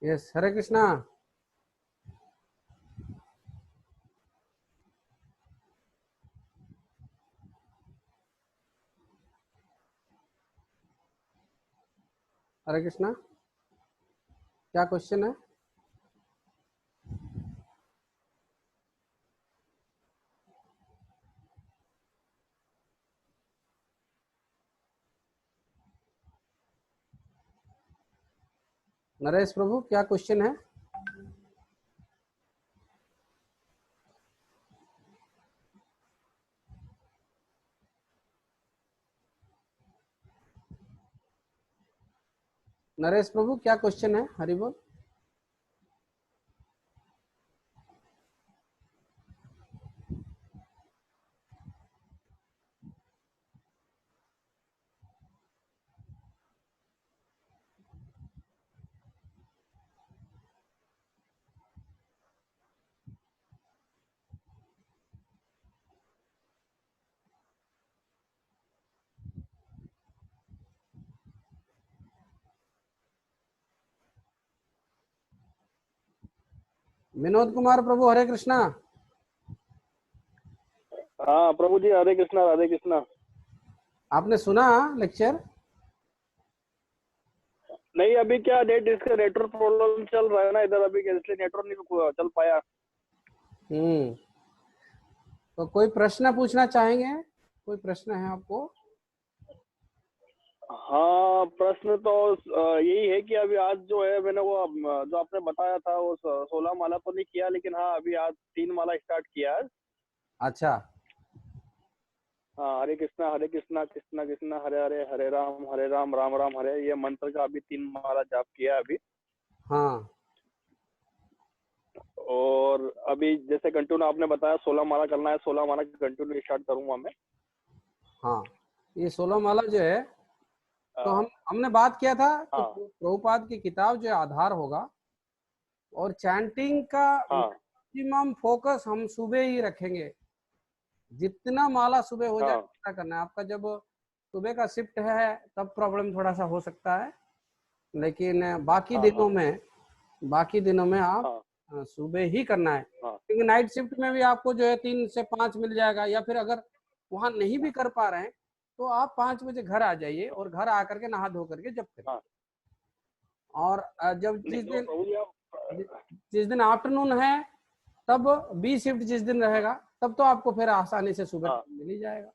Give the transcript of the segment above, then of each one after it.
Yes, हरे कृष्णा। हरे कृष्णा, क्या question है? नरेश प्रभु, क्या क्वेश्चन है? नरेश प्रभु, क्या क्वेश्चन है? हरि बोल। विनोद कुमार प्रभु, हरे कृष्णा। हाँ प्रभु जी, हरे कृष्णा राधे कृष्णा। आपने सुना लेक्चर? नहीं, अभी क्या डेट, इसका नेटवर्क प्रॉब्लम चल रहा है ना इधर अभी, इसलिए नेटवर्क नहीं चल पाया। तो कोई प्रश्न पूछना चाहेंगे? कोई प्रश्न है आपको? हाँ, प्रश्न तो यही है कि अभी आज जो है मैंने वो जो आपने बताया था वो 16 माला तो नहीं किया, लेकिन हाँ अभी आज 3 माला स्टार्ट किया है। अच्छा। हाँ, हरे कृष्णा कृष्णा कृष्णा हरे हरे, हरे राम राम राम हरे, ये मंत्र का अभी 3 माला जाप किया है अभी। हाँ और अभी जैसे कंटिन्यू आपने बताया 16 माला करना है, 16 माला कंटिन्यू स्टार्ट करूंगा मैं। हाँ, ये 16 माला जो है, तो हमने बात किया था कि हाँ प्रभुपाद की किताब जो आधार होगा, और चैंटिंग का हाँ मैक्सिमम फोकस हम सुबह ही रखेंगे। जितना माला सुबह हो जाए हाँ उतना करना है आपका। जब सुबह का शिफ्ट है तब प्रॉब्लम थोड़ा सा हो सकता है, लेकिन हाँ बाकी दिनों में आप हाँ सुबह ही करना है। हाँ क्योंकि नाइट शिफ्ट में भी आपको जो है 3 से 5 मिल जाएगा, या फिर अगर वहां नहीं भी कर पा रहे हैं तो आप 5 बजे घर आ जाइए और घर आकर के नहा धो करके जब करिए। हाँ। और जब नहीं तो प्रभु जी आप जिस दिन आफ्टरनून है, तब बी शिफ्ट जिस दिन रहेगा, तब तो आपको फिर आसानी से सुबह हाँ मिल ही जाएगा।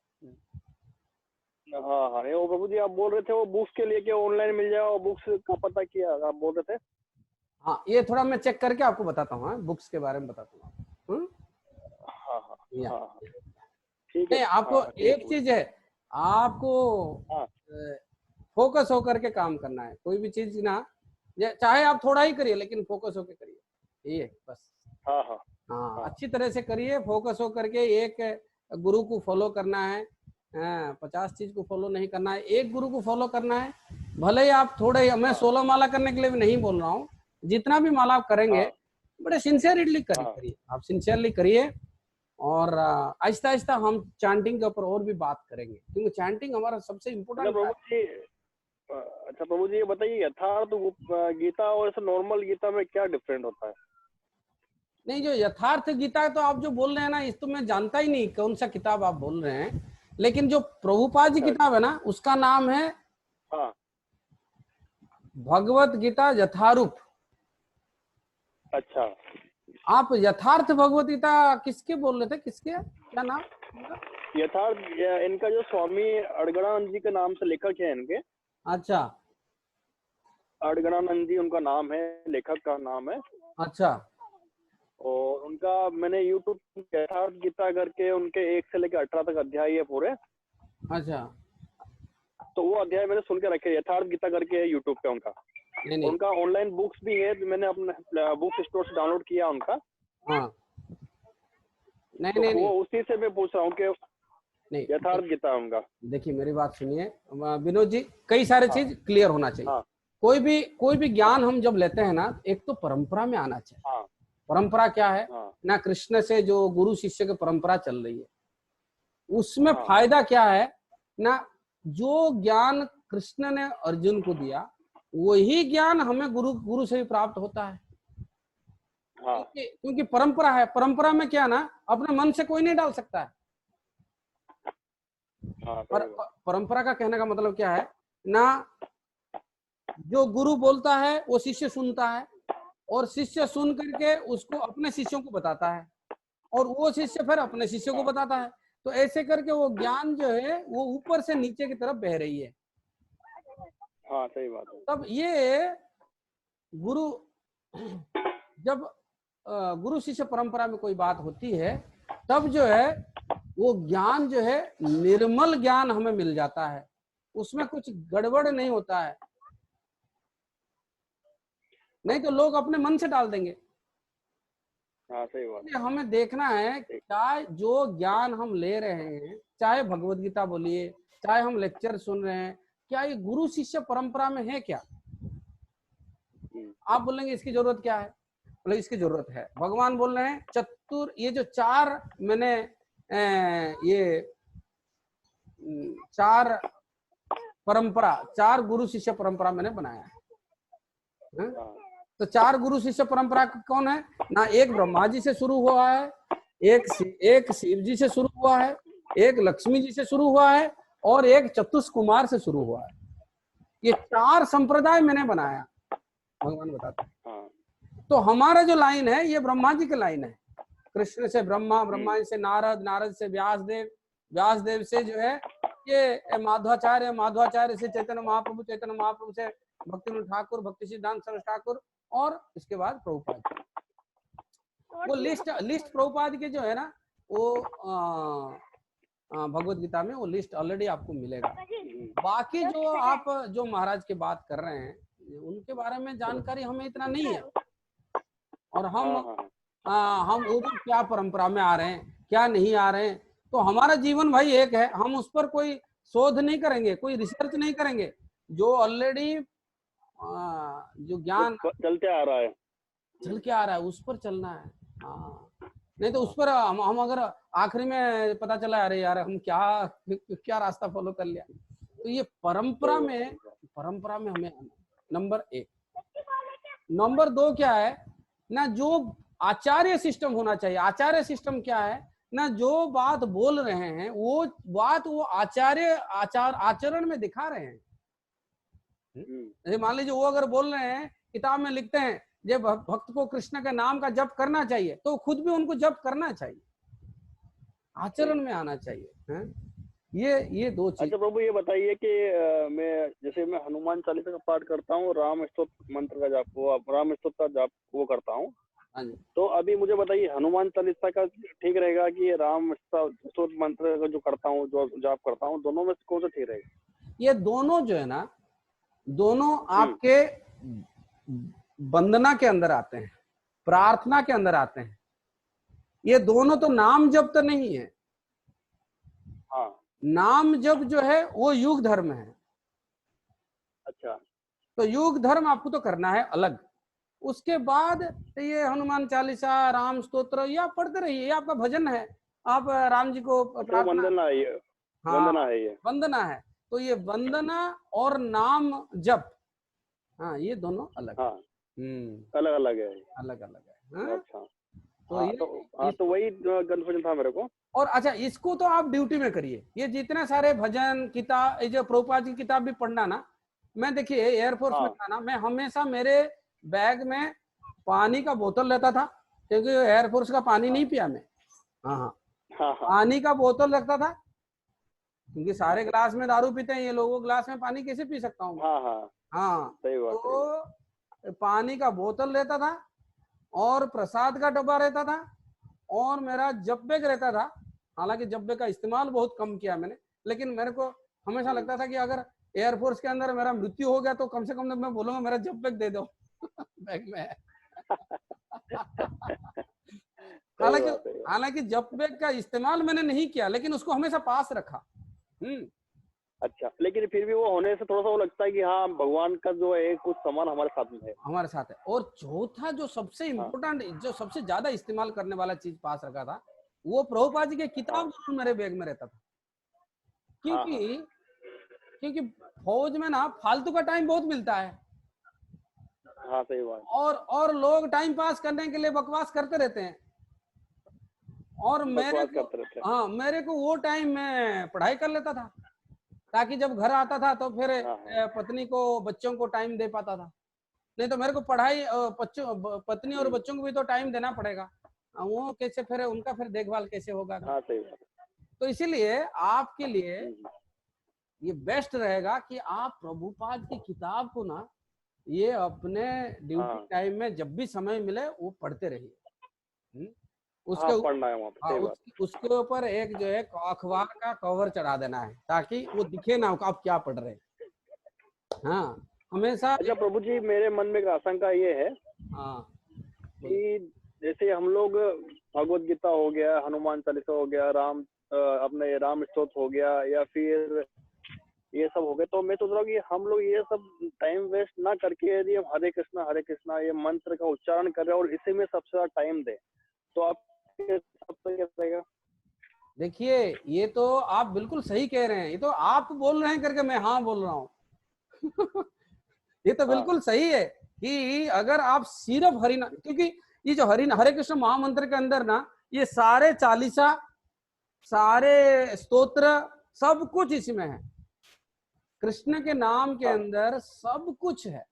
हाँ हाँ, नहीं वो प्रभु जी आप बोल रहे थे वो बुक्स के लिए कि ऑनलाइन मिल जाएगा, बुक्स का पता किया आप बोल रहे थे। हाँ, ये थोड़ा मैं चेक करके आपको बताता हूँ, बुक्स के बारे में बताता हूँ आपको। हाँ हाँ या हाँ, ठीक है। नहीं, आपको हाँ ठीक है एक प्रभु जी। चीज है, आपको हाँ फोकस होकर के काम करना है। कोई भी चीज ना, चाहे आप थोड़ा ही करिए लेकिन फोकस होकर करिए, ये बस। हाँ हाँ हाँ, हाँ अच्छी तरह से करिए, फोकस होकर के। एक गुरु को फॉलो करना है, 50 चीज को फॉलो नहीं करना है, एक गुरु को फॉलो करना है। भले ही आप थोड़े ही, मैं हाँ 16 माला करने के लिए भी नहीं बोल रहा हूँ, जितना भी माला आप करेंगे हाँ बड़े सिंसियरली हाँ। करिए, आप सिंसियरली करिए। और आहिस्ता आहिस्ता हम चैंटिंग के ऊपर और भी बात करेंगे, क्योंकि चैंटिंग हमारा सबसे अच्छा इम्पोर्टेंट प्रभु है। जी, अच्छा प्रभु जी ये बताइए, यथार्थ गीता और ऐसे नॉर्मल गीता में क्या डिफरेंट होता है? नहीं, जो यथार्थ गीता है तो आप जो बोल रहे हैं ना, इस तो मैं जानता ही नहीं कौन सा किताब आप बोल रहे हैं। लेकिन जो प्रभुपाद जी अच्छा किताब है ना, उसका नाम है हाँ। भगवत गीता यथारूप। अच्छा, आप यथार्थ भगवत गीता किसके बोल रहे थे? किसके, क्या नाम इनका? यथार्थ इनका जो स्वामी अड़गड़ानंद जी के नाम से लेखक है इनके, अच्छा अड़गड़ानंद जी उनका नाम है, लेखक का नाम है। अच्छा और उनका मैंने यूट्यूब यथार्थ गीता करके उनके 1 से लेकर 18 तक अध्याय है पूरे, अच्छा। तो वो अध्याय मैंने सुन के रखे। यथार्थ गीता करके है यूट्यूब पे उनका। नहीं नहीं। उनका ऑनलाइन बुक्स भी है, मैंने अपने बुक स्टोर से डाउनलोड किया उनका। हाँ, नहीं तो नहीं वो नहीं उसी से मैं पूछ रहा हूँ कि नहीं। यथार्थ गीता उनका। देखिए, मेरी बात सुनिए विनोद जी, कई सारे हाँ चीज क्लियर होना चाहिए। हाँ कोई भी हाँ ज्ञान हम जब लेते हैं ना, एक तो परंपरा में आना चाहिए। हाँ परंपरा क्या है हाँ ना? कृष्ण से जो गुरु शिष्य की परंपरा चल रही है, उसमें हाँ फायदा क्या है ना? जो ज्ञान कृष्ण ने अर्जुन को दिया, वही ज्ञान हमें गुरु से ही प्राप्त होता है। हाँ क्योंकि परंपरा है, परंपरा में क्या ना, अपने मन से कोई नहीं डाल सकता है। हाँ पर सही बात। परंपरा का कहने का मतलब क्या है ना, जो गुरु बोलता है वो शिष्य सुनता है, और शिष्य सुन करके उसको अपने शिष्यों को बताता है, और वो शिष्य फिर अपने शिष्यों को बताता है। तो ऐसे करके वो ज्ञान जो है वो ऊपर से नीचे की तरफ बह रही है। हाँ सही बात है। तब ये गुरु, जब गुरु शिष्य परंपरा में कोई बात होती है, तब जो है वो ज्ञान जो है निर्मल ज्ञान हमें मिल जाता है, उसमें कुछ गड़बड़ नहीं होता है। नहीं तो लोग अपने मन से डाल देंगे। हाँ सही बात। इसलिए हमें देखना है चाहे जो ज्ञान हम ले रहे हैं, चाहे भगवत गीता बोलिए, चाहे हम लेक्चर सुन रहे हैं, क्या ये गुरु शिष्य परंपरा में है क्या? आप बोलेंगे इसकी जरूरत क्या है, बोले इसकी जरूरत है। भगवान बोल रहे हैं चतुर, ये जो चार मैंने ये चार परंपरा, चार गुरु शिष्य परंपरा मैंने बनाया है। तो चार गुरु शिष्य परंपरा कौन है ना, एक ब्रह्मा जी से शुरू हुआ है, एक शिव जी से शुरू हुआ है, एक लक्ष्मी जी से शुरू हुआ है, और एक चतुष कुमार से शुरू हुआ है। ये चार संप्रदाय मैंने बनाया, भगवान बताते हैं। तो हमारा जो लाइन है ये ब्रह्मा जी की लाइन है। कृष्ण से ब्रह्मा, ब्रह्मा जी से नारद, नारद से व्यासदेव, व्यासदेव से जो है ये माधवाचार्य, माधवाचार्य से चैतन्य महाप्रभु, चैतन्य महाप्रभु से भक्ति ठाकुर, भक्ति सिद्धांत सरस्वती ठाकुर, और इसके बाद प्रभुपाद। वो लिस्ट प्रभुपाद के जो है ना, वो भगवत गीता में वो लिस्ट ऑलरेडी आपको मिलेगा। बाकी जो आप जो महाराज की बात कर रहे हैं उनके बारे में जानकारी हमें इतना नहीं है, और हम वो भी क्या परंपरा में आ रहे हैं क्या नहीं आ रहे हैं। तो हमारा जीवन भाई एक है, हम उस पर कोई शोध नहीं करेंगे, कोई रिसर्च नहीं करेंगे। जो ऑलरेडी जो ज्ञान चलते आ रहा है, चल के आ रहा है उस पर चलना है। हाँ, नहीं तो उस पर हम अगर आखिरी में पता चला अरे यार हम क्या रास्ता फॉलो कर लिया। तो ये परंपरा में हमें नंबर एक। नंबर दो क्या है ना, जो आचार्य सिस्टम होना चाहिए। आचार्य सिस्टम क्या है ना, जो बात बोल रहे हैं वो बात वो आचरण में दिखा रहे हैं। जैसे मान लीजिए वो अगर बोल रहे हैं, किताब में लिखते हैं जे भक्त को कृष्ण के नाम का जप करना चाहिए, तो खुद भी उनको जप करना चाहिए, आचरण में आना चाहिए है? ये दो चीज। अच्छा प्रभु ये बताइए कि मैं हनुमान चालीसा का पाठ करता हूँ, राम स्तोत्र मंत्र का जाप, वो राम स्तोत्र का जाप वो करता हूँ। तो अभी मुझे बताइए हनुमान चालीसा का ठीक रहेगा कि राम स्तोत्र मंत्र का जो करता हूँ, जो जाप करता हूँ, दोनों में कौन सा ठीक रहेगा? ये दोनों जो है ना, दोनों आपके वंदना के अंदर आते हैं, प्रार्थना के अंदर आते हैं। ये दोनों तो नाम जप तो नहीं है। हाँ, नाम जप जो है वो युग धर्म है। अच्छा, तो युग धर्म आपको तो करना है अलग। उसके बाद ये हनुमान चालीसा, राम स्तोत्र ये आप पढ़ते रहिए, ये आपका भजन है, आप राम जी को प्रार्थना। वंदना है ये, वंदना है ये, वंदना है। तो ये वंदना और नाम जप, हाँ ये दोनों अलग। हाँ, अलग अलग है, अलग अलग है। हाँ? अच्छा, तो तो वही कंफ्यूजन था मेरे को। और अच्छा, इसको तो आप ड्यूटी में करिए। ये जितने सारे भजन किताब, ये जो प्रभुपाद की किताब भी पढ़ना ना, मैं देखिए एयरफोर्स में था ना, मैं हमेशा मेरे बैग में पानी का बोतल रहता था, क्योंकि एयरफोर्स का पानी नहीं पिया मैं। हाँ, पानी का बोतल रखता था, क्योंकि सारे ग्लास में दारू पीते हैं, ये लोगों ग्लास में पानी कैसे पी सकता हूँ। हाँ, तो पानी का बोतल रहता था, और प्रसाद का डब्बा रहता था, और मेरा जब बैग रहता था। हालांकि जब बैग का इस्तेमाल बहुत कम किया मैंने, लेकिन मेरे को हमेशा लगता था कि अगर एयरफोर्स के अंदर मेरा मृत्यु हो गया तो कम से कम मैं बोलूंगा मेरा जब बैग दे दो बैग में। हालांकि जब बैग का इस्तेमाल मैंने नहीं किया, लेकिन उसको हमेशा पास रखा। अच्छा, लेकिन फिर भी वो होने से थोड़ा सा वो लगता है कि हाँ भगवान का जो है कुछ सामान हमारे साथ में है, हमारे साथ है। और चौथा जो सबसे इम्पोर्टेंट, जो सबसे ज्यादा इस्तेमाल करने वाला चीज पास रखा था, वो प्रभुपाद जी की किताब जरूर मेरे बैग में रहता था। क्योंकि फौज में ना फालतू का टाइम बहुत मिलता है। हाँ सही बात। और लोग टाइम पास करने के लिए बकवास करते रहते हैं। और मेरे को वो टाइम में पढ़ाई कर लेता था, ताकि जब घर आता था तो फिर पत्नी को बच्चों को टाइम दे पाता था। नहीं तो मेरे को पढ़ाई पत्नी और बच्चों को भी तो टाइम देना पड़ेगा, वो कैसे फिर उनका फिर देखभाल कैसे होगा। हाँ सही बात। तो इसीलिए आपके लिए ये बेस्ट रहेगा कि आप प्रभुपाद की किताब को ना ये अपने ड्यूटी टाइम में जब भी समय मिले वो पढ़ते रहिए। उसके उसके ऊपर एक जो है अखबार का कवर चढ़ा देना है, ताकि वो दिखे ना आप क्या पढ़ रहे हैं। हाँ हमेशा। अच्छा प्रभु जी, मेरे मन में एक आशंका ये है कि जैसे हम लोग भगवत गीता हो गया, हनुमान चालीसा हो गया, अपने राम स्तोत्र हो गया, या फिर ये सब हो गए, तो मैं सोच रहा हूँ कि हम लोग ये सब टाइम वेस्ट ना करके यदि हम हरे कृष्णा ये मंत्र का उच्चारण कर रहे हैं और इसी में सबसे ज्यादा टाइम दे, तो आपके हिसाब से क्या रहेगा? देखिए ये तो आप बिल्कुल सही कह रहे हैं, ये तो आप बोल रहे हैं करके मैं हाँ बोल रहा हूँ। ये तो बिल्कुल सही है कि अगर आप सिर्फ क्योंकि ये जो हरे कृष्ण महामंत्र के अंदर ना ये सारे चालीसा, सारे स्तोत्र, सब कुछ इसमें है। कृष्ण के नाम के अंदर सब कुछ है,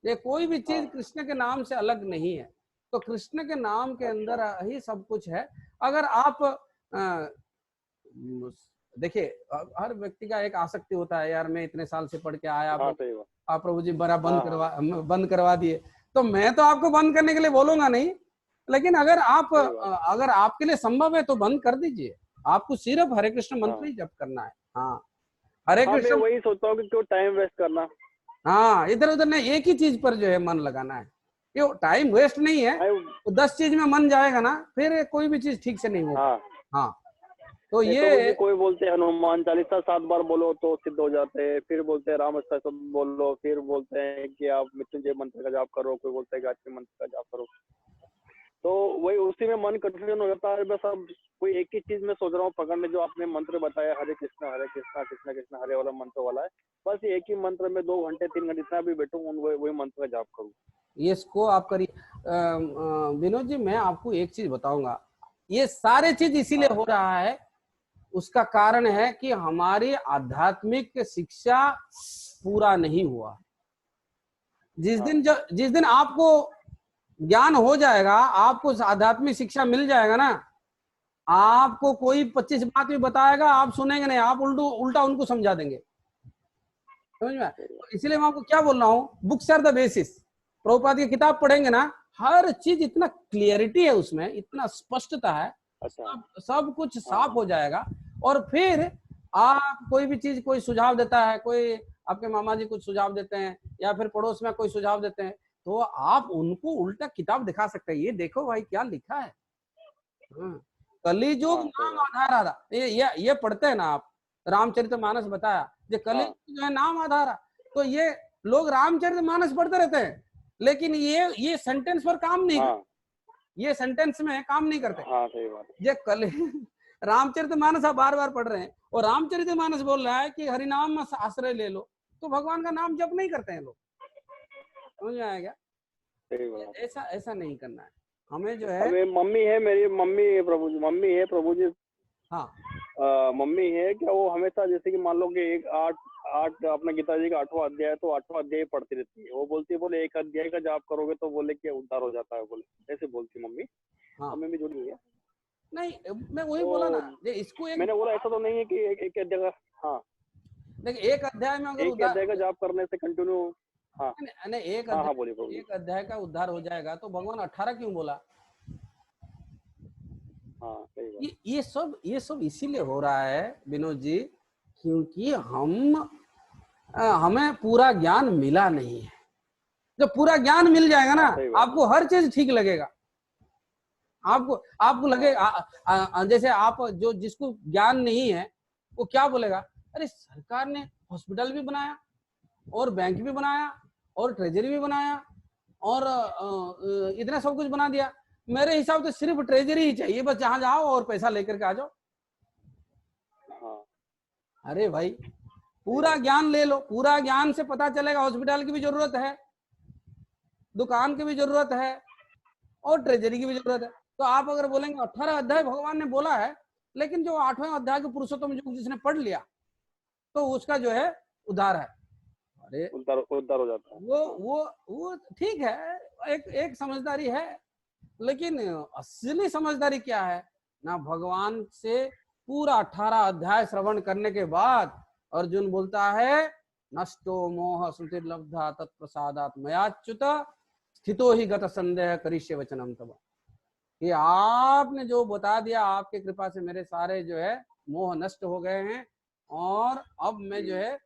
ये कोई भी चीज कृष्ण के नाम से अलग नहीं है। तो कृष्ण के नाम के अंदर ही सब कुछ है। अगर आप देखिए हर व्यक्ति का एक आसक्ति होता है, यार मैं इतने साल से पढ़ के आया, आप प्रभु जी बड़ा बंद करवा दिए। तो मैं तो आपको बंद करने के लिए बोलूंगा नहीं, लेकिन अगर आपके लिए संभव है तो बंद कर दीजिए। आपको सिर्फ हरे कृष्ण मंत्र ही जप करना है। हाँ हरे कृष्ण, मैं वही सोचता हूँ कि क्यों टाइम वेस्ट करना। हाँ इधर उधर नहीं, एक ही चीज पर जो है मन लगाना है। ये टाइम वेस्ट नहीं है, तो 10 चीज में मन जाएगा ना फिर कोई भी चीज ठीक से नहीं होगा। हाँ तो ये कोई बोलते हैं हनुमान चालीसा 7 बार बोलो तो सिद्ध हो जाते हैं, फिर बोलते हैं राम स्तोत्र बोलो, फिर बोलते हैं कि आप मृत्युंजय मंत्र का जाप करो, कोई बोलते हैं गायत्री मंत्र का जाप करो। तो वही उसी में मन कंफ्यूजन हो जाता है। बस अब कोई एक ही चीज में सोच रहा हूँ पकड़ने, जो आपने मंत्र बताया हरे कृष्णा कृष्णा कृष्णा हरे वाला मंत्र वाला है, बस एक ही मंत्र में 2 घंटे 3 घंटे जितना भी बैठूं वही मंत्र का जाप करूँ। इसको आप करिए। विनोद जी मैं आपको एक चीज बताऊंगा, ये सारे चीज इसीलिए हो रहा है, उसका कारण है कि हमारी आध्यात्मिक शिक्षा पूरा नहीं हुआ। जिस दिन आपको ज्ञान हो जाएगा, आपको आध्यात्मिक शिक्षा मिल जाएगा ना, आपको कोई 25 बात भी बताएगा आप सुनेंगे नहीं, आप उल्टा उनको समझा देंगे। समझ में? इसलिए मैं आपको क्या बोल रहा हूँ, books are the basis. Prabhupada की किताब पढ़ेंगे ना, हर चीज इतना क्लियरिटी है उसमें, इतना स्पष्टता है, सब कुछ साफ हो जाएगा। और फिर आप कोई भी चीज, कोई सुझाव देता है, कोई आपके मामा जी कुछ सुझाव देते हैं या फिर पड़ोस में कोई सुझाव देते हैं, तो आप उनको उल्टा किताब दिखा सकते हैं, ये देखो भाई क्या लिखा है। कलिजुग नाम आधार, ये पढ़ते हैं ना आप, रामचरितमानस बताया, ये कलिजुग जो है नाम आधार। तो ये लोग रामचरितमानस पढ़ते रहते हैं, लेकिन ये सेंटेंस पर काम नहीं करते, ये सेंटेंस में काम नहीं करते। ये रामचरितमानस आप बार बार पढ़ रहे हैं और रामचरितमानस बोल रहा है कि हरिनाम में आश्रय ले लो, तो भगवान का नाम जप नहीं करते हैं लोग। समझ में आया क्या? ऐसा नहीं करना है हमें। जो है मम्मी है, मेरी मम्मी है प्रभु जी। हाँ मम्मी है क्या, वो हमेशा जैसे कि मान लो कि आठ अपने गीता जी का 8वां अध्याय, तो 8वां अध्याय पढ़ती रहती है। वो बोलती है, बोले एक अध्याय का जाप करोगे तो बोले कि उद्धार हो जाता है, बोले ऐसे बोलती मम्मी। हाँ मम्मी भी जुड़ी हुई है। नहीं मैं वही बोला ना, इसको मैंने बोला ऐसा तो नहीं है कि एक अध्याय का, हाँ देखिए एक अध्याय में अगर एक अध्याय का जाप करने से कंटिन्यू, नहीं एक अध्याय का उद्धार हो जाएगा तो भगवान 18 क्यों बोला? ये सब इसीलिए हो रहा है विनोद जी, क्योंकि हमें पूरा ज्ञान मिला नहीं है। जब पूरा ज्ञान मिल जाएगा ना, आपको हर चीज ठीक लगेगा। आपको लगेगा जैसे आप जिसको ज्ञान नहीं है वो क्या बोलेगा, अरे सरकार ने हॉस्पिटल भी बनाया और बैंक भी बनाया और ट्रेजरी भी बनाया और इतना सब कुछ बना दिया, मेरे हिसाब से सिर्फ ट्रेजरी ही चाहिए, बस जहां जाओ और पैसा लेकर के आ जाओ। अरे भाई पूरा ज्ञान ले लो, पूरा ज्ञान से पता चलेगा हॉस्पिटल की भी जरूरत है, दुकान की भी जरूरत है और ट्रेजरी की भी जरूरत है। तो आप अगर बोलेंगे 18 अध्याय भगवान ने बोला है, लेकिन जो 8वें अध्याय के पुरुषोत्तम युग जिसने पढ़ लिया तो उसका जो है उद्धार है। अरे उद्धार हो जाता है। वो ठीक है, एक समझदारी है, लेकिन असली समझदारी क्या है ना? भगवान से पूरा 18 अध्याय श्रवण करने के बाद अर्जुन बोलता है नष्टो मोह श्रुतिर्लब्धा तत्प्रसादात् मयाच्युत स्थितो ही गत संदेह करिष्ये वचनम तव। कि आपने जो बता दिया, आपके कृपा से मेरे सारे जो है मोह नष्ट हो गए हैं और अब मैं जो है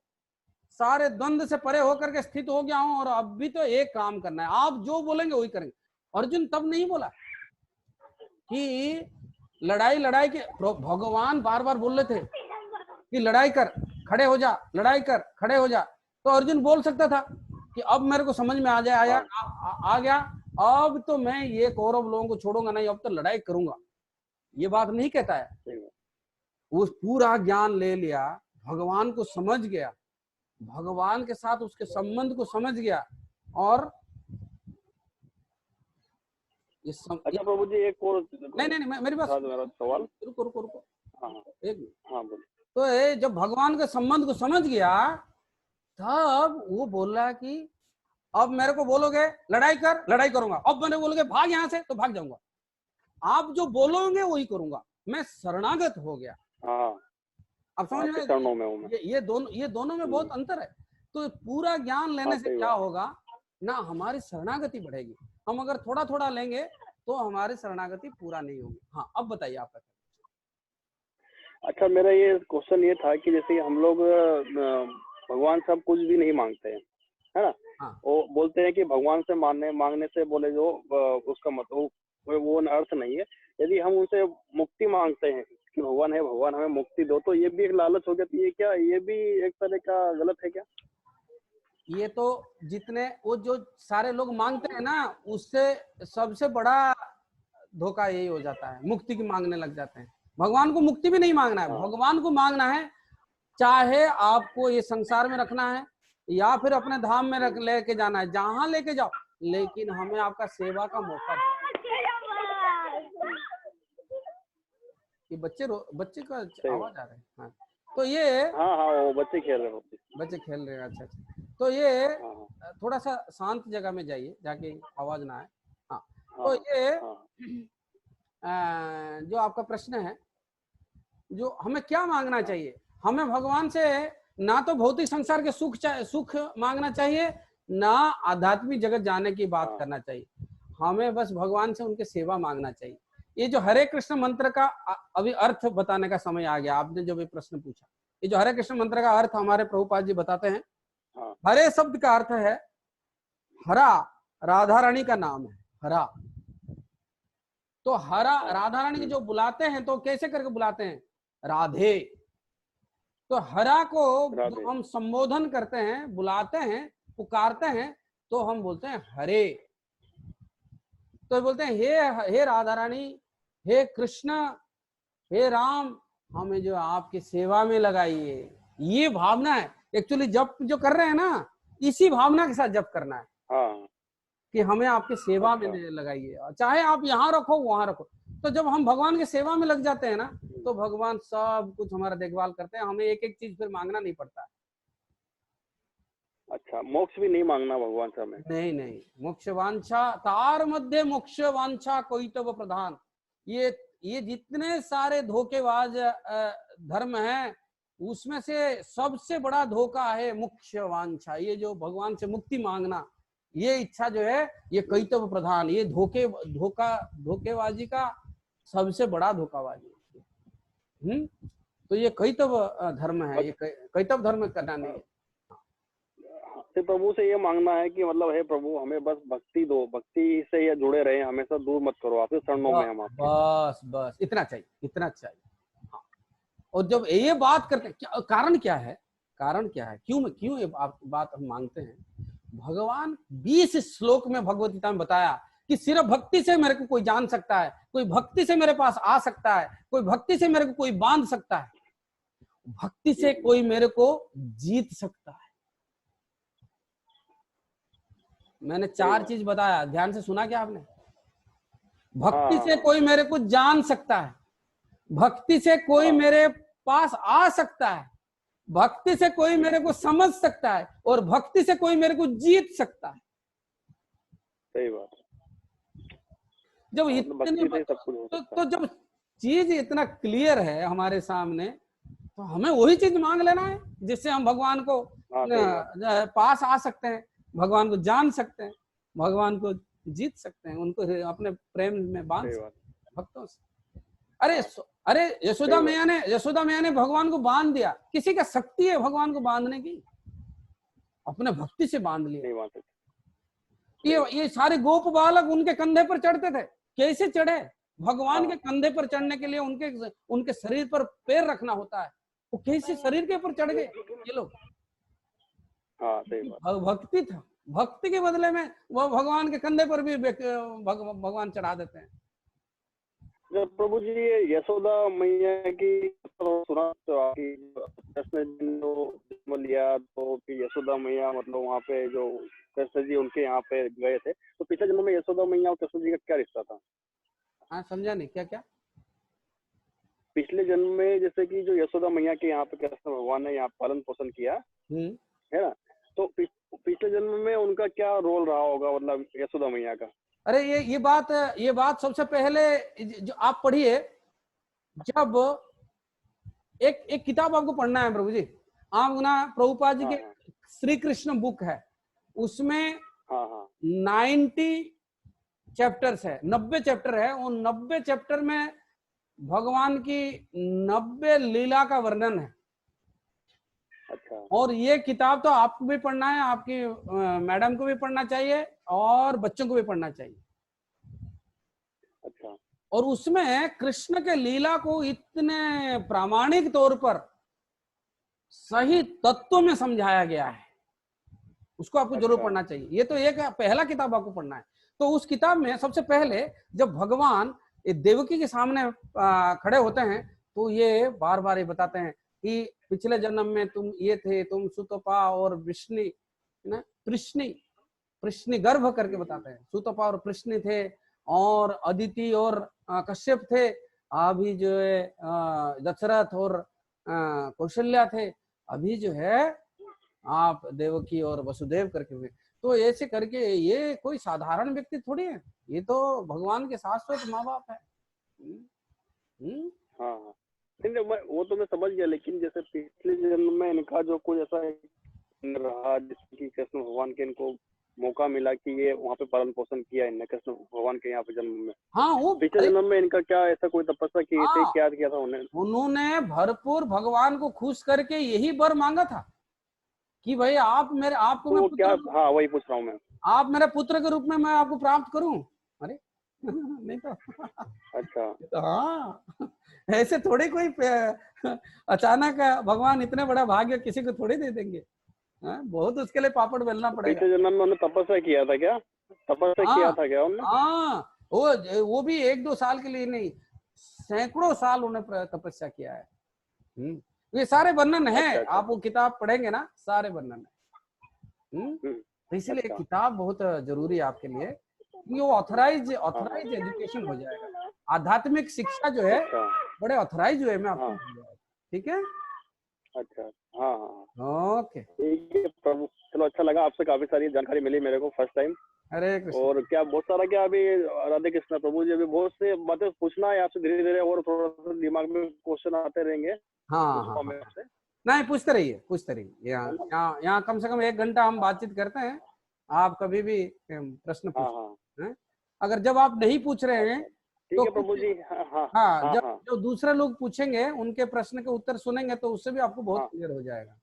सारे द्वंद्व से परे होकर के स्थित हो गया हूं और अब भी तो एक काम करना है, आप जो बोलेंगे वही करेंगे। अर्जुन तब नहीं बोला कि लड़ाई के, भगवान बार बार बोल रहे थे कि लड़ाई कर खड़े हो जा, लड़ाई कर खड़े हो जा। तो अर्जुन बोल सकता था कि अब मेरे को समझ में आ गया, अब तो मैं ये कौरव लोगों को छोड़ूंगा नहीं, अब तो लड़ाई करूंगा। ये बात नहीं कहता है। वो पूरा ज्ञान ले लिया, भगवान को समझ गया, भगवान के साथ उसके संबंध को समझ गया और अच्छा प्रभु जी, एक और नहीं मेरी बात मेरा सवाल, रुको एक मिनट। बोलिए। तो ये जब भगवान के संबंध को समझ गया तब वो बोल रहा है कि अब मेरे को बोलोगे लड़ाई कर, लड़ाई करूंगा। अब मैंने बोलोगे भाग यहां से, तो भाग जाऊंगा। आप जो बोलोगे वही करूंगा, मैं शरणागत हो गया। अब समझ में? ये दोनों में बहुत अंतर है। तो पूरा ज्ञान लेने से क्या होगा ना, हमारी शरणागति बढ़ेगी। हम अगर थोड़ा थोड़ा लेंगे तो हमारी शरणागति पूरा नहीं होगी। हाँ, अब बताइए आपका। अच्छा, मेरा ये क्वेश्चन ये था कि जैसे हम लोग भगवान से कुछ भी नहीं मांगते हैं, है ना? हाँ। वो बोलते हैं कि भगवान से मांगने से बोले जो उसका मतलब वो अर्थ नहीं है। यदि हम उनसे मुक्ति मांगते हैं कि भगवान हमें मुक्ति दो, तो ये भी एक लालच हो जाती है क्या? ये भी एक तरह का गलत है क्या? ये तो जितने वो जो सारे लोग मांगते हैं ना, उससे सबसे बड़ा धोखा यही हो जाता है, मुक्ति की मांगने लग जाते हैं। भगवान को मुक्ति भी नहीं मांगना है, भगवान को मांगना है चाहे आपको ये संसार में रखना है या फिर अपने धाम में रख लेके जाना है, जहां लेके जाओ, लेकिन हमें आपका सेवा का मौका दो। ये बच्चे का आवाज आ रहा है। हाँ, तो ये वो बच्चे खेल रहे हैं। अच्छा। तो ये थोड़ा सा शांत जगह में जाइए, जाके आवाज ना आए। हाँ, तो ये जो आपका प्रश्न है, जो हमें क्या मांगना चाहिए, हमें भगवान से ना तो भौतिक संसार के सुख मांगना चाहिए, ना आध्यात्मिक जगत जाने की बात करना चाहिए। हमें बस भगवान से उनके सेवा मांगना चाहिए। ये जो हरे कृष्ण मंत्र का अभी अर्थ बताने का समय आ गया, आपने जो भी प्रश्न पूछा, ये जो हरे कृष्ण मंत्र का अर्थ हमारे प्रभुपाद जी बताते हैं। हरे शब्द का अर्थ है हरा, राधा रानी का नाम है हरा। तो हरा राधा रानी के जो बुलाते हैं तो कैसे करके बुलाते हैं? राधे। तो हरा को जो हम संबोधन करते हैं, बुलाते हैं, पुकारते हैं, तो हम बोलते हैं हरे। तो बोलते हैं हे राधा रानी, हे कृष्ण, हे राम, हमें जो आपकी सेवा में लगाइए। ये भावना है एक्चुअली जप जो कर रहे हैं ना, इसी भावना के साथ जप करना है कि हमें आपकी सेवा में लगाइए, चाहे आप यहाँ रखो वहां रखो। तो जब हम भगवान की सेवा में लग जाते हैं ना, तो भगवान सब कुछ हमारा देखभाल करते हैं, हमें एक एक चीज फिर मांगना नहीं पड़ता। अच्छा, मोक्ष भी नहीं मांगना भगवान से हमें? नहीं, मोक्ष वांछा तार मध्य मोक्ष वांछा कोई तो प्रधान। ये जितने सारे धोखेबाज धर्म हैं, उसमें से सबसे बड़ा धोखा है मोक्ष वांछा। ये जो भगवान से मुक्ति मांगना, ये इच्छा जो है, ये कैतव प्रधान, ये धोखेबाजी का सबसे बड़ा धोखाबाजी। तो ये कैतव धर्म है, ये कैतव धर्म करना नहीं है। प्रभु से ये मांगना है कि मतलब हे प्रभु, हमें बस भक्ति दो, भक्ति से ये जुड़े रहे, हमेशा दूर मत करो, आपके चरणों में हम आपके। बस इतना चाहिए। हाँ। और जब ये बात करते हैं, कारण क्या है, क्यों ये बात हम मांगते हैं? भगवान 20 श्लोक में भगवत गीता में बताया कि सिर्फ भक्ति से मेरे को कोई जान सकता है, कोई भक्ति से मेरे पास आ सकता है, कोई भक्ति से मेरे को कोई बांध सकता है, भक्ति से कोई मेरे को जीत सकता है। मैंने 4 चीज बताया, ध्यान से सुना क्या आपने? भक्ति से कोई मेरे को जान सकता है, भक्ति से कोई मेरे पास आ सकता है, भक्ति से कोई मेरे को समझ सकता है, और भक्ति से कोई मेरे को जीत सकता है। सही बात। जब इतने तो जब चीज इतना क्लियर है हमारे सामने, तो हमें वही चीज मांग लेना है जिससे हम भगवान को पास आ सकते हैं, भगवान को जान सकते हैं, भगवान को जीत सकते हैं, उनको अपने प्रेम में बांध सकते हैं भक्तों से। अरे यशोदा मैया ने भगवान को बांध दिया। किसी का शक्ति है भगवान को बांधने की? अपने भक्ति से बांध लिया। ये सारे गोप बालक उनके कंधे पर चढ़ते थे। कैसे चढ़े? भगवान के कंधे पर चढ़ने के लिए उनके शरीर पर पैर रखना होता है। वो कैसे शरीर के ऊपर चढ़ गए ये लोग? भक्ति था। भक्ति के बदले में वो भगवान के कंधे पर भी भगवान चढ़ा देते हैं। जब प्रभु जी यशोदा मैया की सुना तो कृष्ण जन्म लिया, तो यशोदा मैया मतलब वहाँ पे जो कृष्ण जी उनके यहाँ पे गए थे, तो पिछले जन्म में यशोदा मैया और कृष्ण जी का क्या रिश्ता था? हाँ, समझा नहीं। क्या क्या? पिछले जन्म में जैसे कि जो यशोदा मैया के यहाँ पे कृष्ण भगवान ने यहाँ पालन पोषण किया है ना, तो पिछले जन्म में उनका क्या रोल रहा होगा, मतलब यशोदा मैया का? अरे ये बात सबसे पहले जो आप पढ़िए, जब एक किताब आपको पढ़ना है प्रभु जी, आप ना प्रभुपाद जी के श्री कृष्ण बुक है, उसमें 90 चैप्टर्स है, 90 चैप्टर है। उन 90 चैप्टर में भगवान की 90 लीला का वर्णन है। अच्छा। और ये किताब तो आपको भी पढ़ना है, आपकी मैडम को भी पढ़ना चाहिए, और बच्चों को भी पढ़ना चाहिए। अच्छा। और उसमें कृष्ण के लीला को इतने प्रामाणिक तौर पर सही तत्व में समझाया गया है, उसको आपको जरूर पढ़ना चाहिए। ये तो एक पहला किताब आपको पढ़ना है। तो उस किताब में सबसे पहले जब भगवान देवकी के सामने खड़े होते हैं, तो ये बार बार ये बताते हैं कि पिछले जन्म में तुम ये थे, तुम सुतपा और वृष्णि ना कृष्ण गर्भ करके बताते हैं। सुतपा और कृष्ण थे, और अदिति और कश्यप थे, अभी जो है दशरथ और कौशल्या थे, अभी जो है आप देवकी और वसुदेव करके हुए। तो ऐसे करके ये कोई साधारण व्यक्ति थोड़ी है, ये तो भगवान के शाश्वत माँ बाप है। हाँ, वो तो मैं समझ गया, लेकिन जैसे पिछले जन्म में इनका जो कुछ ऐसा रहा जिसकी कृष्ण भगवान के इनको मौका मिला कि ये वहाँ पे पालन पोषण किया इनने कृष्ण भगवान के यहाँ पे जन्म में। हाँ, वो पिछले जन्म में इनका क्या ऐसा कोई तपस्या की थी, क्या किया था उन्होंने भरपूर भगवान को खुश करके यही वर मांगा था कि भाई आपको तो मैं क्या, हाँ वही पूछ रहा हूँ मैं, आप मेरे पुत्र के रूप में मैं आपको प्राप्त करूं। अरे नहीं तो अच्छा। तो हाँ, ऐसे थोड़ी कोई अचानक भगवान इतने बड़ा भाग्य किसी को थोड़ी दे देंगे। बहुत उसके लिए पापड़ बेलना पड़ेगा। पिछले जन्म में उन्होंने तपस्या किया था क्या? तपस्या किया था क्या उन्होंने? हाँ, वो भी 1-2 साल के लिए नहीं, सैकड़ों साल उन्होंने तपस्या किया है। ये सारे वर्णन है। अच्छा। आप वो किताब पढ़ेंगे ना, सारे वर्णन है। तो इसलिए किताब बहुत जरूरी है आपके लिए, कि वो ऑथराइज एजुकेशन हो जाएगा। आध्यात्मिक शिक्षा जो है बड़े ऑथराइज वे में आपको मिल जाएगा। ठीक है? अच्छा, हाँ हाँ, ओके, ठीक है प्रभु। चलो, अच्छा लगा, आपसे काफी सारी जानकारी मिली मेरे को फर्स्ट टाइम। हरे कृष्ण। और क्या बहुत सारा, क्या अभी राधे कृष्ण प्रभु जी, अभी बहुत से बातें पूछना है आपसे धीरे धीरे, और थोड़ा सा दिमाग में क्वेश्चन आते रहेंगे। हाँ, नहीं, पूछते रहिए। यहाँ कम से कम 1 घंटा हम बातचीत करते हैं। आप कभी भी प्रश्न पूछें। अगर जब आप नहीं पूछ रहे हैं तो प्रभु जी, हाँ, जब दूसरे लोग पूछेंगे, उनके प्रश्न के उत्तर सुनेंगे, तो उससे भी आपको बहुत क्लियर हो जाएगा।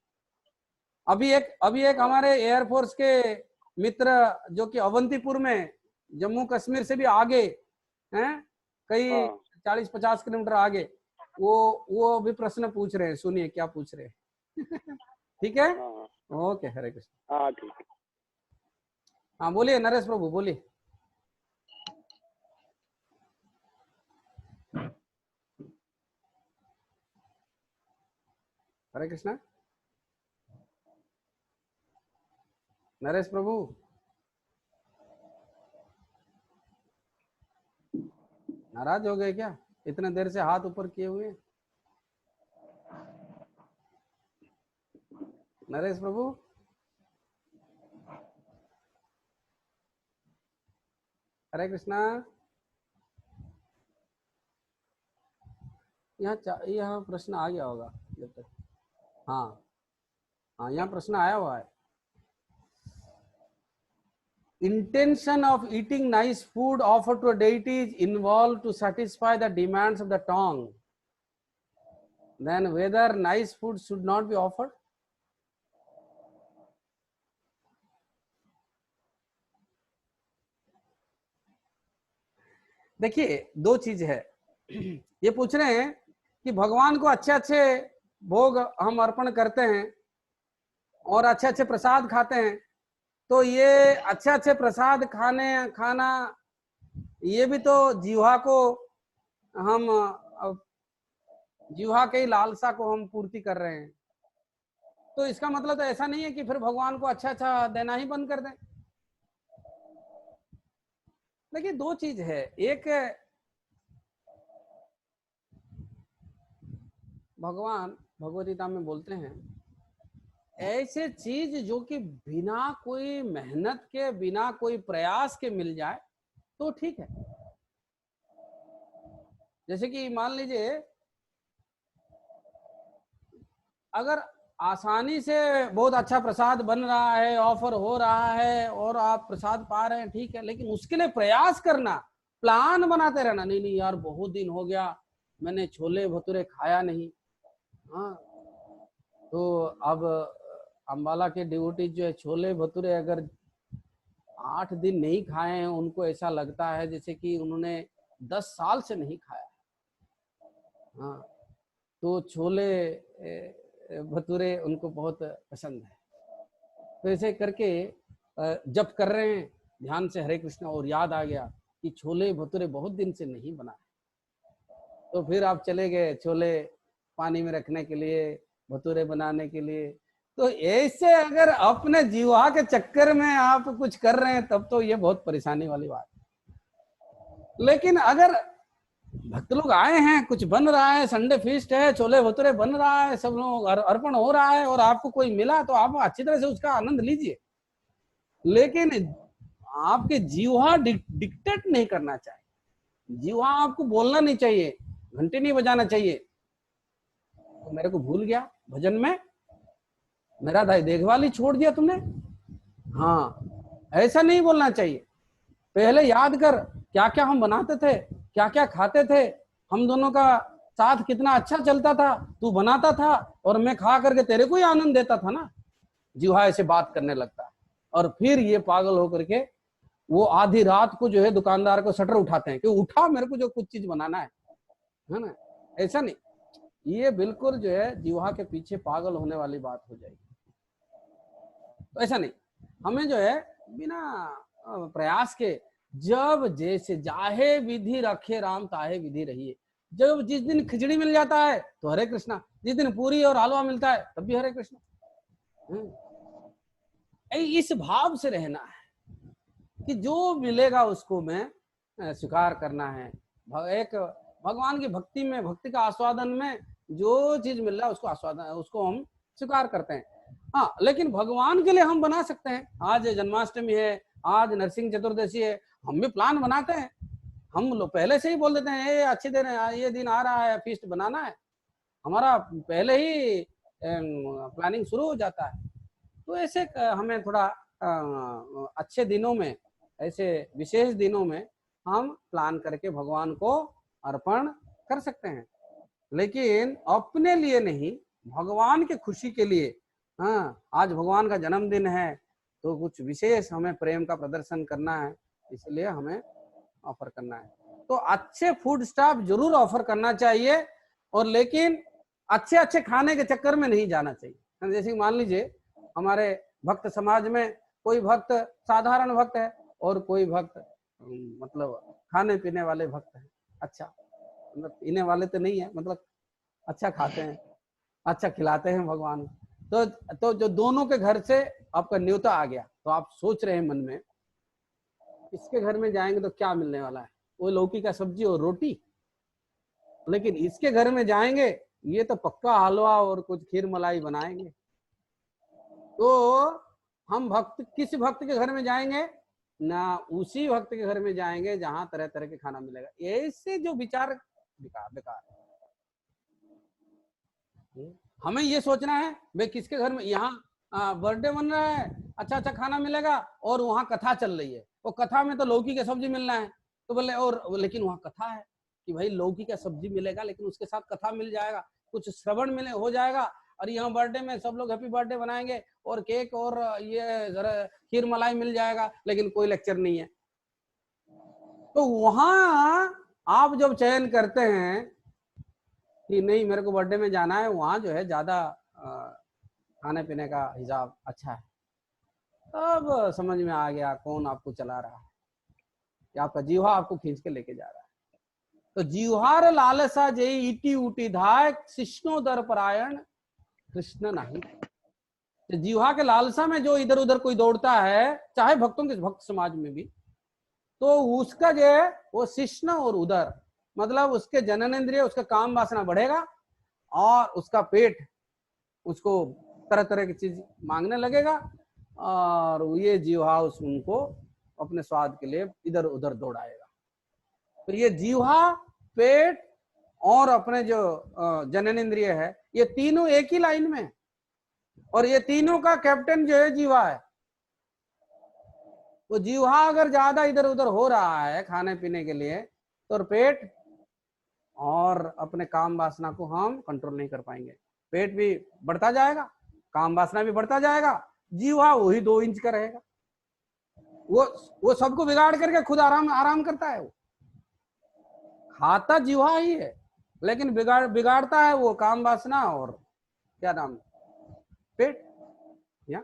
अभी एक हमारे एयरफोर्स के मित्र जो कि अवंतीपुर में, जम्मू कश्मीर से भी आगे हैं, कई 40-50 किलोमीटर आगे, वो भी प्रश्न पूछ रहे हैं। सुनिए क्या पूछ रहे हैं। ठीक है? ओके, हरे कृष्ण। हाँ, ठीक है। हाँ, बोलिए नरेश प्रभु, बोलिए। हरे कृष्णा। नरेश प्रभु, नाराज हो गए क्या, इतने देर से हाथ ऊपर किए हुए? नरेश प्रभु, हरे कृष्णा। यहाँ प्रश्न आ गया होगा जब तक। हाँ हाँ, यहाँ प्रश्न आया हुआ है। Intention of eating nice food offered to a deity is involved to satisfy the demands of the tongue. Then whether nice food should not be offered? देखिए, दो चीज है। ये पूछ रहे हैं कि भगवान को अच्छे अच्छे भोग हम अर्पण करते हैं और अच्छे अच्छे प्रसाद खाते हैं, तो ये अच्छे अच्छे प्रसाद खाना ये भी तो जीवा को हम जीवा के लालसा को हम पूर्ति कर रहे हैं। तो इसका मतलब तो ऐसा नहीं है कि फिर भगवान को अच्छा अच्छा देना ही बंद कर दें। देखिए, दो चीज है। एक, भगवान भगवद गीता में बोलते हैं ऐसे चीज जो कि बिना कोई मेहनत के, बिना कोई प्रयास के मिल जाए तो ठीक है। जैसे कि मान लीजिए, अगर आसानी से बहुत अच्छा प्रसाद बन रहा है, ऑफर हो रहा है और आप प्रसाद पा रहे हैं, ठीक है, लेकिन उसके लिए प्रयास करना, प्लान बनाते रहना, नहीं नहीं यार बहुत दिन हो गया मैंने छोले भटूरे खाया नहीं। हाँ, तो अब अंबाला के डिवोटी जो है, छोले भटूरे अगर 8 दिन नहीं खाए हैं, उनको ऐसा लगता है जैसे कि उन्होंने 10 साल से नहीं खाया। हाँ, तो छोले भटूरे उनको बहुत पसंद है। तो ऐसे करके जब कर रहे हैं ध्यान से हरे कृष्ण, और याद आ गया कि छोले भटूरे बहुत दिन से नहीं बनाए, तो फिर आप चले गए छोले पानी में रखने के लिए, भटूरे बनाने के लिए। तो ऐसे अगर अपने जीवा के चक्कर में आप कुछ कर रहे हैं, तब तो ये बहुत परेशानी वाली बात है। लेकिन अगर भक्त लोग आए हैं, कुछ बन रहा है, संडे फीस्ट है, छोले भटूरे बन रहा है, सब लोग अर्पण हो रहा है और आपको कोई मिला, तो आप अच्छी तरह से उसका आनंद लीजिए। लेकिन आपके जीवा डिक्टेट नहीं करना चाहिए। जीवा आपको बोलना नहीं चाहिए, घंटे नहीं बजाना चाहिए, तो मेरे को भूल गया भजन में, मेरा देखभाल ही छोड़ दिया तुमने। हाँ, ऐसा नहीं बोलना चाहिए। पहले याद कर क्या क्या हम बनाते थे, क्या क्या खाते थे, हम दोनों का साथ कितना अच्छा चलता था, तू बनाता था और मैं खा करके तेरे को ही आनंद देता था ना। जीवा ऐसे बात करने लगता है और फिर ये पागल होकर के वो आधी रात को जो है दुकानदार को शटर उठाते हैं कि उठा, मेरे को जो कुछ चीज बनाना है ना। ऐसा नहीं, ये बिल्कुल जो है जीवा के पीछे पागल होने वाली बात हो जाएगी। तो ऐसा नहीं, हमें जो है बिना प्रयास के, जब जैसे जाहे विधि रखे राम ताहे विधि रहिए। जब जिस दिन खिचड़ी मिल जाता है तो हरे कृष्णा, जिस दिन पूरी और हलवा मिलता है तब भी हरे कृष्णा। इस भाव से रहना है कि जो मिलेगा उसको मैं स्वीकार करना है। एक भगवान की भक्ति में, भक्ति का आस्वादन में जो चीज मिल रहा है उसको आस्वादन, उसको हम स्वीकार करते हैं। हाँ, लेकिन भगवान के लिए हम बना सकते हैं। आज जन्माष्टमी है, आज नरसिंह चतुर्दशी है, हम भी प्लान बनाते हैं। हम लोग पहले से ही बोल देते हैं ये अच्छे दिन है, ये दिन आ रहा है, फीस्ट बनाना है, हमारा पहले ही प्लानिंग शुरू हो जाता है। तो ऐसे हमें थोड़ा अच्छे दिनों में, ऐसे विशेष दिनों में हम प्लान करके भगवान को अर्पण कर सकते हैं, लेकिन अपने लिए नहीं, भगवान की खुशी के लिए। हाँ, आज भगवान का जन्मदिन है तो कुछ विशेष हमें प्रेम का प्रदर्शन करना है, इसलिए हमें ऑफर करना है। तो अच्छे फूड स्टॉप जरूर ऑफर करना चाहिए, और लेकिन अच्छे अच्छे खाने के चक्कर में नहीं जाना चाहिए। जैसे मान लीजिए हमारे भक्त समाज में कोई भक्त साधारण भक्त है और कोई भक्त मतलब खाने पीने वाले भक्त है। अच्छा, मतलब पीने वाले तो नहीं है, मतलब अच्छा खाते हैं, अच्छा खिलाते हैं भगवान। तो जो दोनों के घर से आपका न्योता आ गया, तो आप सोच रहे हैं मन में इसके घर में जाएंगे तो क्या मिलने वाला है, वो लौकी का सब्जी और रोटी। लेकिन इसके घर में जाएंगे, ये तो पक्का हलवा और कुछ खीर मलाई बनाएंगे। तो हम भक्त किस भक्त के घर में जाएंगे ना, उसी भक्त के घर में जाएंगे जहां तरह तरह के खाना मिलेगा। ऐसे जो विचार बेकार बेकार। हमें ये सोचना है भाई किसके घर में, यहाँ बर्थडे बन रहा है, अच्छा अच्छा खाना मिलेगा, और वहाँ कथा चल रही है, वो कथा में तो लौकी की सब्जी मिलना है, तो बोले और लेकिन वहाँ कथा है कि भाई लौकी का सब्जी मिलेगा, लेकिन उसके साथ कथा मिल जाएगा, कुछ श्रवण मिले हो जाएगा, और यहाँ बर्थडे में सब लोग हैप्पी बर्थडे बनाएंगे और केक और ये जरा खीर मलाई मिल जाएगा, लेकिन कोई लेक्चर नहीं है। तो वहां आप जब चयन करते हैं कि नहीं मेरे को बर्थडे में जाना है, वहां जो है ज्यादा खाने पीने का हिसाब अच्छा है, तब समझ में आ गया कौन आपको चला रहा है, कि आपका जीवा आपको खींच के लेके जा रहा है। तो जीवहार लालसा जय इटी उटी धाय कृष्णो दर परायण कृष्ण नहीं। तो जीवा के लालसा में जो इधर उधर कोई दौड़ता है, चाहे भक्तों के भक्त समाज में भी, तो उसका जो है वो शिष्ण और उदर, मतलब उसके जननेंद्रिय, उसका काम वासना बढ़ेगा और उसका पेट उसको तरह तरह की चीज मांगने लगेगा, और ये जीवा उनको अपने स्वाद के लिए इधर उधर दौड़ाएगा। तो ये जीवा, पेट और अपने जो जननेंद्रिय है, ये तीनों एक ही लाइन में, और ये तीनों का कैप्टन जो है जीवा है। तो जीवा अगर ज्यादा इधर उधर हो रहा है खाने पीने के लिए, तो पेट और अपने काम वासना को हम कंट्रोल नहीं कर पाएंगे। पेट भी बढ़ता जाएगा, काम वासना भी बढ़ता जाएगा, जीवा वही 2 इंच का रहेगा। वो सबको बिगाड़ करके खुद आराम करता है। वो खाता जीवा ही है, लेकिन बिगाड़ता है वो काम वासना और क्या नाम, पेट। या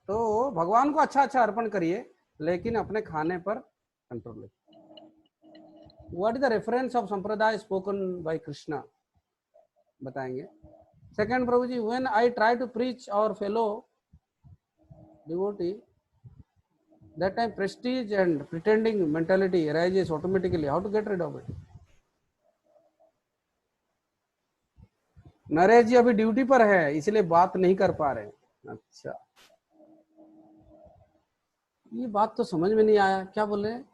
तो भगवान को अच्छा अच्छा अर्पण करिए, लेकिन अपने खाने पर कंट्रोल रखिए। What is the reference of संप्रदाय spoken by Krishna? बताएंगे। Second Prabhu ji, when I try to preach our fellow devotee, that time prestige and pretending mentality arises automatically. How to get rid of it? Naresh ji अभी duty पर है, इसलिए बात नहीं कर पा रहे। अच्छा, ये बात तो समझ में नहीं आया, क्या बोल रहे हैं?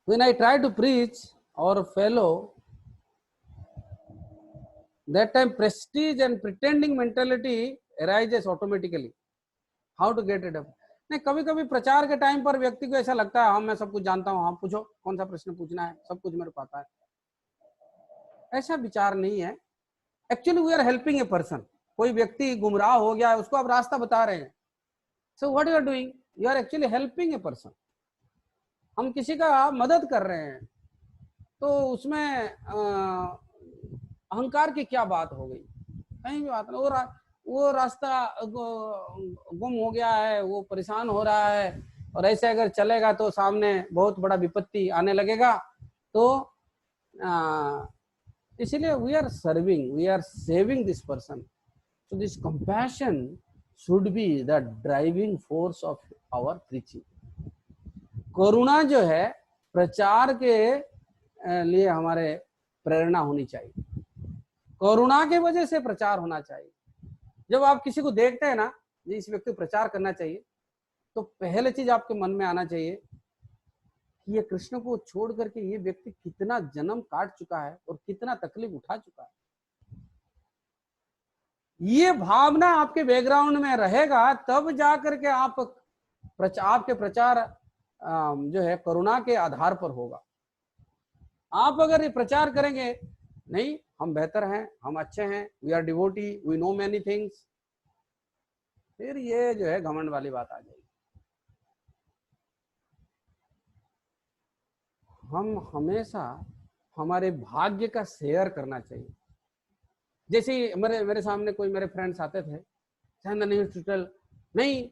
When I try to preach our fellow, that time prestige and pretending mentality arises automatically. How to get rid of it? नहीं, कभी कभी प्रचार के टाइम पर व्यक्ति को ऐसा लगता है, हाँ मैं सब कुछ जानता हूँ, हाँ पूछो कौन सा प्रश्न पूछना है, सब कुछ मेरे को आता है। ऐसा विचार नहीं है। Actually we are helping a person. कोई व्यक्ति गुमराह हो गया है, उसको आप रास्ता बता रहे हैं। So what you are doing, you are actually helping a person. हम किसी का मदद कर रहे हैं, तो उसमें अहंकार की क्या बात हो गई? कहीं भी बात नहीं। वो रास्ता गुम हो गया है, वो परेशान हो रहा है, और ऐसे अगर चलेगा तो सामने बहुत बड़ा विपत्ति आने लगेगा। तो इसलिए we are serving, we are saving this person. So this compassion should be the driving force of our preaching. करुणा जो है प्रचार के लिए हमारे प्रेरणा होनी चाहिए। करुणा के वजह से प्रचार होना चाहिए। जब आप किसी को देखते हैं ना, इस व्यक्ति को प्रचार करना चाहिए, तो पहले चीज आपके मन में आना चाहिए कि ये कृष्ण को छोड़ करके ये व्यक्ति कितना जन्म काट चुका है और कितना तकलीफ उठा चुका है। ये भावना आपके बैकग्राउंड में रहेगा, तब जाकर के आपके प्रचार जो है करुणा के आधार पर होगा। आप अगर ये प्रचार करेंगे नहीं हम बेहतर हैं, हम अच्छे हैं, we are devotee, we know many things, फिर ये जो है घमंड वाली बात आ जाएगी। हम हमेशा हमारे भाग्य का शेयर करना चाहिए। जैसे मेरे सामने कोई मेरे फ्रेंड्स आते थे, नहीं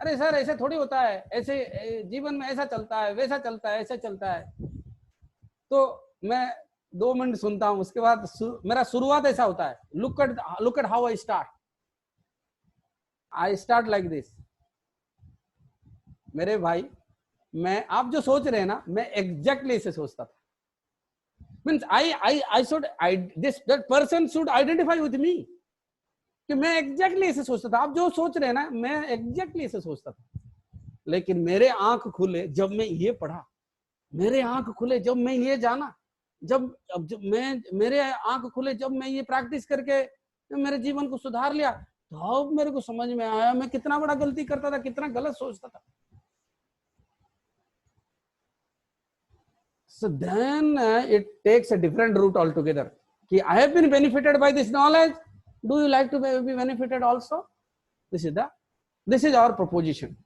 अरे सर ऐसे थोड़ी होता है, ऐसे जीवन में ऐसा चलता है, वैसा चलता है, ऐसा चलता है। तो मैं 2 मिनट सुनता हूं, उसके बाद मेरा शुरुआत ऐसा होता है, look at how I start. I start like this, मेरे भाई मैं, आप जो सोच रहे हैं ना, मैं एग्जैक्टली इसे सोचता था। Means I should, this that person should identify with me, कि मैं एग्जैक्टली इसे सोचता था। आप जो सोच रहे हैं ना, मैं एग्जैक्टली इसे सोचता था। लेकिन मेरे आंख खुले जब मैं ये पढ़ा, मेरे आंख खुले जब मैं ये जाना, जब मैं, मेरे आंख खुले जब मैं ये प्रैक्टिस करके मेरे जीवन को सुधार लिया, तो अब मेरे को समझ में आया मैं कितना बड़ा गलती करता था, कितना गलत सोचता था। So then it takes a different route altogether. कि I have been benefited by this knowledge. Do you like to be benefited also? This is our proposition.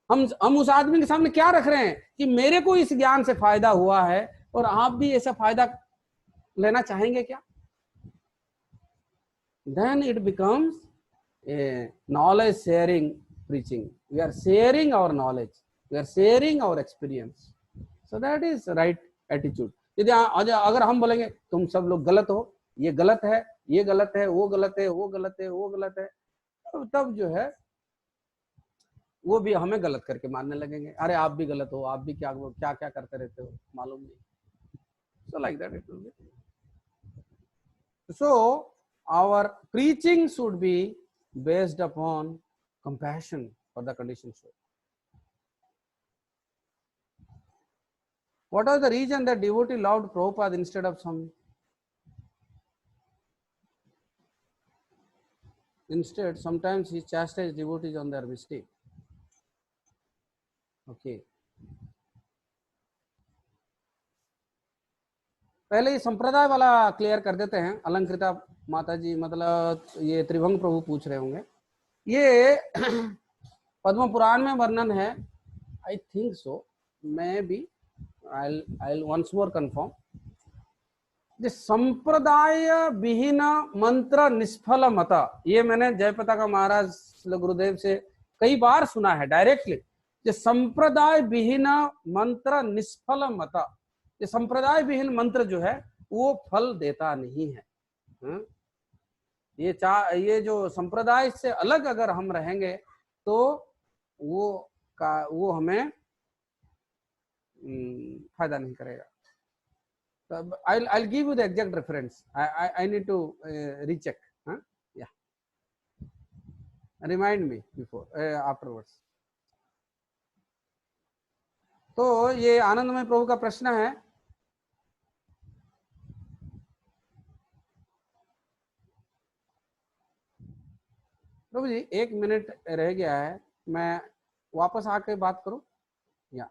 हम उस आदमी के सामने क्या रख रहे हैं कि मेरे को इस ज्ञान से फायदा हुआ है और आप भी ऐसा फायदा लेना चाहेंगे क्या? Then it becomes a knowledge sharing preaching. We are sharing our knowledge. We are sharing our experience. So that is right attitude. यदि अगर हम बोलेंगे तुम सब लोग गलत हो, ये गलत है, ये गलत है, वो गलत है, वो गलत है, वो गलत है, तो तब जो है वो भी हमें गलत करके मानने लगेंगे। अरे आप भी गलत हो, आप भी क्या क्या क्या करते रहते हो, मालूम नहीं। So like that it will be. So our preaching should be based upon compassion for the conditioned soul. What was the reason that devotee loved Prabhupada instead of some? Instead, sometimes he chastised devotees on their mistake. Okay. पहले ये संप्रदाय वाला clear कर देते हैं। अलंकृता माता जी, मतलब ये त्रिभंग प्रभु पूछ रहे होंगे। ये पद्म पुराण में वर्णन है, I think so, may be, I'll once more confirm. संप्रदाय विहीन मंत्र निष्फल मत, ये मैंने जयप्रताप का महाराज गुरुदेव से कई बार सुना है डायरेक्टली। जो संप्रदाय विहीन मंत्र निष्फल मत, ये संप्रदाय विहीन मंत्र जो है वो फल देता नहीं है। ये जो संप्रदाय से अलग अगर हम रहेंगे तो वो हमें फायदा नहीं करेगा। I'll give you the exact reference. I need to recheck. Yeah, remind me before afterwards. तो ये आनंदमय प्रभु का प्रश्न है। प्रभु जी 1 मिनट रह गया है, मैं वापस आके बात करूं? या